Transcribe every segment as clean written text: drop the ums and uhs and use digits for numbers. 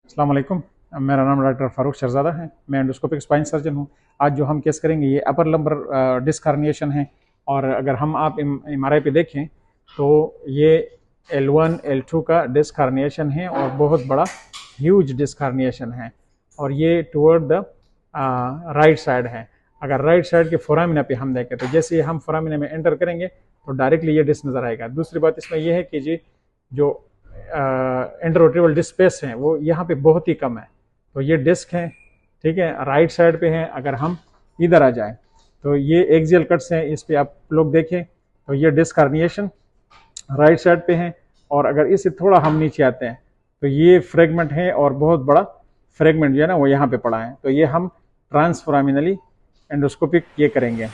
अस्सलाम वालेकुम। मेरा नाम डॉक्टर फारूक शहजादा है। मैं एंडोस्कोपिक स्पाइन सर्जन हूँ। आज जो हम केस करेंगे ये अपर लंबर डिस्क हर्निएशन है। और अगर हम आप MRI पे देखें तो ये L1 L2 का डिस्क हर्निएशन है और बहुत बड़ा ह्यूज डिस्क हर्निएशन है और ये टुवर्ड द राइट साइड है। अगर राइट साइड के फोरामिना पे हम देखें तो जैसे हम फोरामिना में एंटर करेंगे तो डायरेक्टली ये डिस्क नज़र आएगा। दूसरी बात इसमें यह है कि जी जो इंटरवर्टिब्रल डिस्क स्पेस है वो यहाँ पे बहुत ही कम है। तो ये डिस्क है, ठीक है, राइट साइड पे है। अगर हम इधर आ जाएं तो ये एक्सियल कट्स हैं, इस पे आप लोग देखें तो ये डिस्क हर्निएशन राइट साइड पे है। और अगर इससे थोड़ा हम नीचे आते हैं तो ये फ्रेगमेंट है और बहुत बड़ा फ्रेगमेंट जो है ना वो यहाँ पे पड़ा है। तो ये हम ट्रांसफोरामिनली एंडोस्कोपिक ये करेंगे।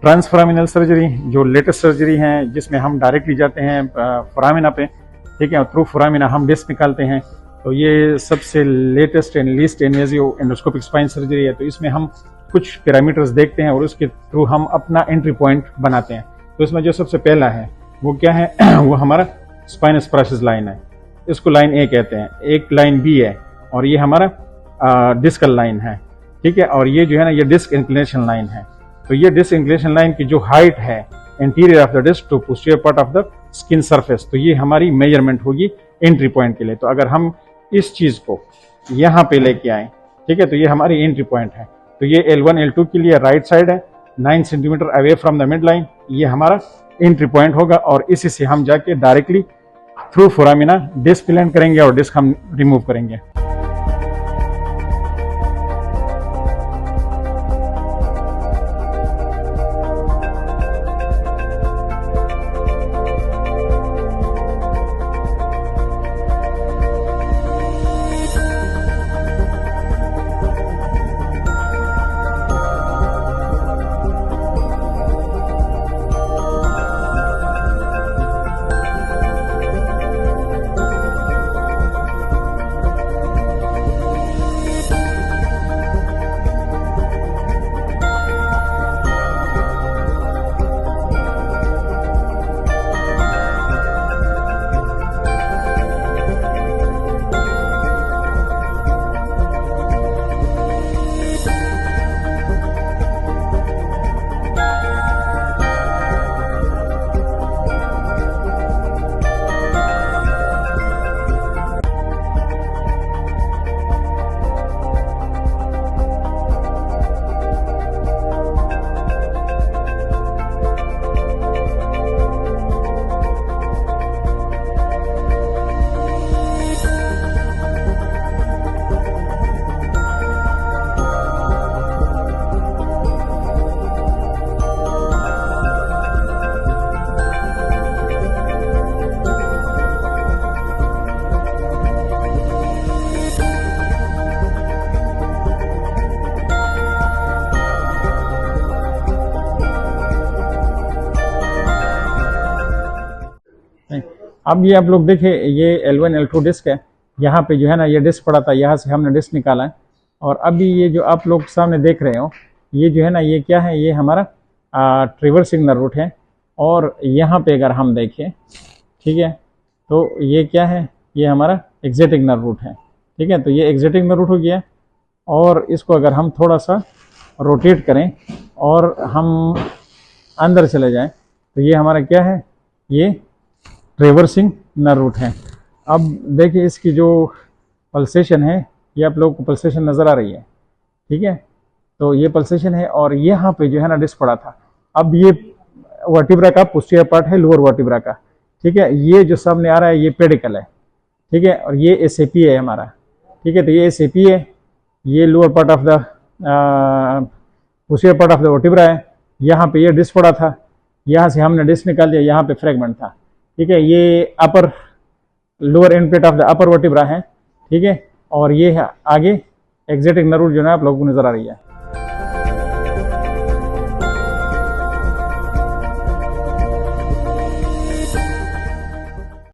ट्रांसफोरामिनल सर्जरी जो लेटेस्ट सर्जरी है जिसमें हम डायरेक्टली जाते हैं फोरामिना पे, ठीक है, थ्रू फोरामिना हम डिस्क निकालते हैं। तो ये सबसे latest and least invasive endoscopic spine surgery है। तो इसमें हम कुछ पैरामीटर्स देखते हैं और उसके थ्रू हम अपना एंट्री पॉइंट बनाते हैं। तो इसमें जो सबसे पहला है वो क्या है वो हमारा स्पाइनस प्रोसेस लाइन है। इसको लाइन ए कहते हैं। एक लाइन बी है और ये हमारा डिस्कल लाइन है, ठीक है। और ये जो है ना ये डिस्क इंक्लिनेशन लाइन है। तो ये डिस्क इंक्लिनेशन लाइन की जो हाइट है interior of the disc to posterior part of the skin surface, तो ये हमारी मेजरमेंट होगी एंट्री पॉइंट के लिए। तो अगर हम इस चीज को यहाँ पे लेके आए, ठीक है, तो ये हमारी एंट्री पॉइंट है। तो ये L1 L2 के लिए राइट साइड है, 9 centimetre away from the mid line, ये हमारा एंट्री पॉइंट होगा। और इसी से हम जाके directly through foramina disc plant करेंगे और डिस्क हम रिमूव करेंगे। अब ये आप लोग देखें ये L1 L2 डिस्क है। यहाँ पे जो है ना ये डिस्क पड़ा था, यहाँ से हमने डिस्क निकाला है। और अभी ये जो आप लोग सामने देख रहे हो ये जो है ना ये क्या है, ये हमारा ट्रिवर्सिंग नर्व रूट है। और यहाँ पे अगर हम देखें, ठीक है, तो ये क्या है, ये हमारा एक्जेटिक नर्व रूट है, ठीक है। तो ये एक्जेटिक नर्व रूट हो गया। और इसको अगर हम थोड़ा सा रोटेट करें और हम अंदर चले जाएं तो ये हमारा क्या है, ये ट्रेवर्सिंग नर्व रूट है। अब देखिए इसकी जो पल्सेशन है, ये आप लोगों को पल्सेशन नज़र आ रही है, ठीक है। तो ये पल्सेशन है और यहाँ पे जो है ना डिस्क पड़ा था। अब ये वर्टिब्रा का पोस्टीरियर पार्ट है, लोअर वर्टिब्रा का, ठीक है। ये जो सामने आ रहा है ये पेडिकल है, ठीक है। और ये एसएपी है हमारा, ठीक है। तो ये एसएपी है, ये lower part of the posterior part of the vertebra है। यहाँ पे ये डिस्क पड़ा था, यहाँ से हमने डिस्क निकाल दिया, यहाँ पे फ्रेगमेंट था, ठीक है। ये upper lower end plate of the upper vertebra है, ठीक है। और ये है आगे एग्जैक्ट नर्व जो है आप लोगों को नज़र आ रही है।